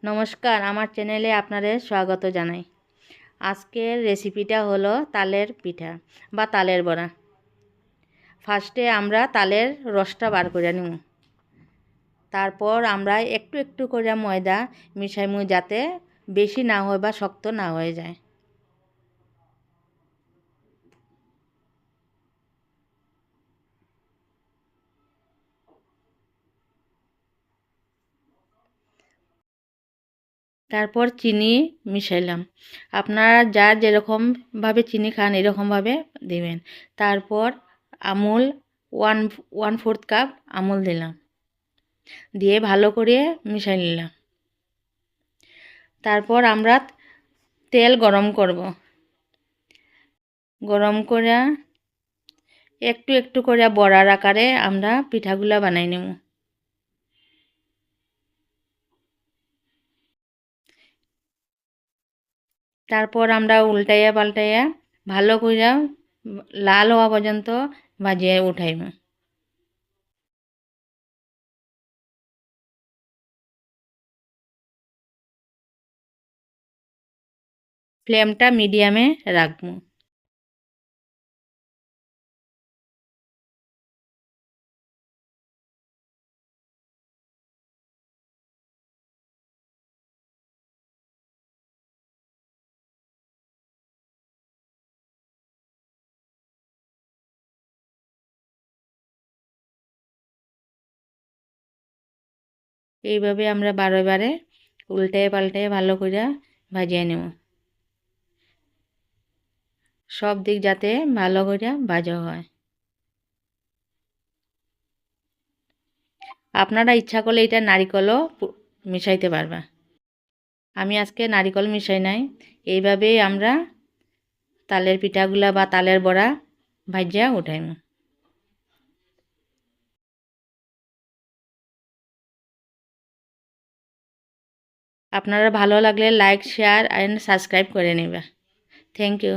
নমস্কার, আমার চ্যানেলে আপনাদের স্বাগত জানাই। আজকের রেসিপিটা হলো তালের পিঠা বা তালের বড়া। ফার্স্টে আমরা তালের রসটা বার করে নিব। তারপর আমরা একটু একটু করে ময়দা মিশাইমু যাতে বেশি না হয় বা শক্ত না হয়ে যায়। তারপর চিনি মিশাইলাম। আপনারা যার যেরকমভাবে চিনি খান এরকমভাবে দিবেন। তারপর আমুল ওয়ান 1/4 কাপ আমুল দিলাম, দিয়ে ভালো করে মিশাই নিলাম। তারপর আমরা তেল গরম করব। গরম করে একটু একটু করে বড়ার আকারে আমরা পিঠাগুলা বানাই নেব। তারপর আমরা উল্টাইয়া পাল্টাইয়া ভালো করে লাল হওয়া পর্যন্ত ভাজিয়ে উঠাইব। ফ্লেমটা মিডিয়ামে রাখবো। এইভাবে আমরা বারে বারে উল্টায়ে পাল্টায়ে ভালো করে ভাজিয়ে নেব, সব দিক যাতে ভালো করে ভাজা হয়। আপনারা ইচ্ছা করলে এটা নারিকেলও মিশাইতে পারবা। আমি আজকে নারিকেল মিশাই নাই। এইভাবেই আমরা তালের পিঠাগুলা বা তালের বড়া ভাজিয়া উঠাইম। আপনারা ভালো লাগলে লাইক শেয়ার অ্যান্ড সাবস্ক্রাইব করে নেবে। Thank you.